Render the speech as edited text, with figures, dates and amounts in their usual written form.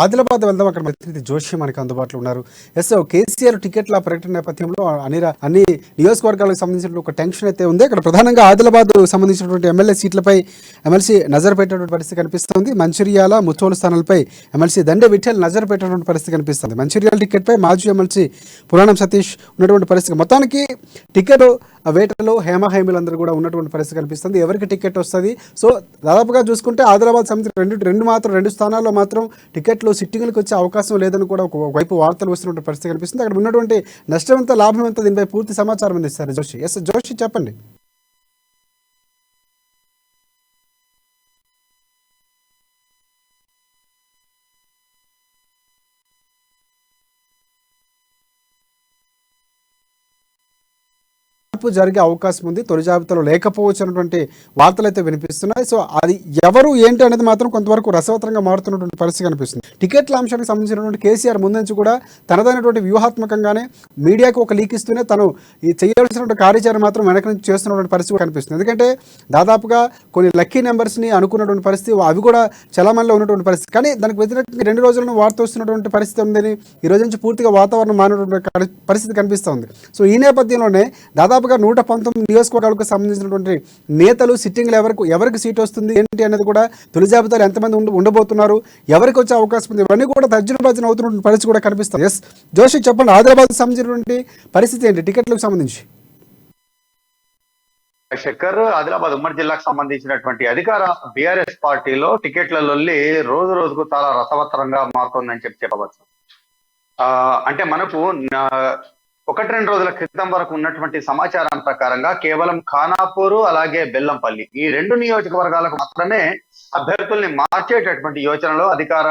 ఆదిలాబాద్ వెళ్దాం. అక్కడ ప్రతినిధి జోషి మనకి అందుబాటులో ఉన్నారు. ఎస్, కేసీఆర్ టికెట్ల ప్రకటన నేపథ్యంలో అన్ని నియోజకవర్గాలకు సంబంధించిన ఒక టెన్షన్ అయితే ఉంది. అక్కడ ప్రధానంగా ఆదిలాబాద్ సంబంధించినటువంటి ఎమ్మెల్యే సీట్లపై ఎమ్మెల్సీ నజర్ పెట్టేటువంటి పరిస్థితి కనిపిస్తుంది. మంచిర్యాల, ముచ్చోలు స్థానాలపై ఎమ్మెల్సీ దండే విఠల్ నజర్ పెట్టేటువంటి పరిస్థితి కనిపిస్తుంది. మంచిర్యాల టికెట్పై మాజీ ఎమ్మెల్సీ పురాణం సతీష్ ఉన్నటువంటి పరిస్థితి. మొత్తానికి టికెట్ వేటలో హేమహేమిలందరూ కూడా ఉన్నటువంటి పరిస్థితి కనిపిస్తుంది. ఎవరికి టికెట్ వస్తుంది? సో దాదాపుగా చూసుకుంటే ఆదిలాబాద్ సమితి రెండు స్థానాల్లో మాత్రం టికెట్లు సిట్టింగ్లకు వచ్చే అవకాశం లేదని కూడా ఒకవైపు వార్తలు వస్తున్న పరిస్థితి కనిపిస్తుంది. అక్కడ ఉన్నటువంటి నష్టం ఎంత, లాభం ఎంత, దీనిపై పూర్తి సమాచారం అందిస్తారు జోషి. ఎస్ జోషి, చెప్పండి. జరిగే అవకాశం ఉంది, తొలి జాబితాలో లేకపోవచ్చు అన్నటువంటి వార్తలు అయితే వినిపిస్తున్నాయి. సో అది ఎవరు ఏంటి అనేది మాత్రం కొంతవరకు రసవత్తరంగా మారుతున్నటువంటి పరిస్థితి కనిపిస్తుంది. టికెట్ల అంశానికి సంబంధించినటువంటి కేసీఆర్ ముందుంచి కూడా తనదైనటువంటి వ్యూహాత్మకంగానే మీడియాకు ఒక లీక్ ఇస్తూనే తను ఈ చేయాల్సినటువంటి కార్యాచరణ మాత్రం వెనక నుంచి చేస్తున్నటువంటి పరిస్థితి కనిపిస్తుంది. ఎందుకంటే దాదాపుగా కొన్ని లక్కీ నెంబర్స్ని అనుకున్నటువంటి పరిస్థితి, అవి కూడా చలామణిలో ఉన్నటువంటి పరిస్థితి. కానీ దానికి వ్యతిరేకంగా 2 రోజులను వార్త వస్తున్నటువంటి పరిస్థితి ఉందని ఈ రోజు నుంచి పూర్తిగా వాతావరణం మారినటువంటి పరిస్థితి కనిపిస్తుంది. సో ఈ నేపథ్యంలోనే దాదాపు 119 నియోజకవర్గాలకు సంబంధించినటువంటి నేతలు సిట్టింగ్లు ఎవరికి సీట్ వస్తుంది ఏంటి అనేది కూడా, తొలి జాబితాలో ఎంతమంది ఉండబోతున్నారు, ఎవరికి వచ్చే అవకాశం ఉంది, ఇవన్నీ కూడా తర్జన అవుతున్నటువంటి పరిస్థితి కూడా కనిపిస్తుంది. ఎస్ జోషి, చెప్పండి, ఆదిలాబాద్ సంబంధించినటువంటి పరిస్థితి ఏంటి టికెట్లకు సంబంధించి? శక్కర్, ఆదిలాబాద్ ఉమ్మడి జిల్లాకు సంబంధించినటువంటి అధికార బీఆర్ఎస్ పార్టీలో టికెట్ల లొల్లి రోజు రోజుకు చాలా రసవత్తరంగా మారుతుందని చెప్పవచ్చు. అంటే మనకు 1-2 రోజుల క్రితం వరకు ఉన్నటువంటి సమాచారం ప్రకారంగా కేవలం ఖానాపూర్ అలాగే బెల్లంపల్లి, ఈ 2 నియోజకవర్గాలకు మాత్రమే అభ్యర్థుల్ని మార్చేటటువంటి యోచనలో అధికార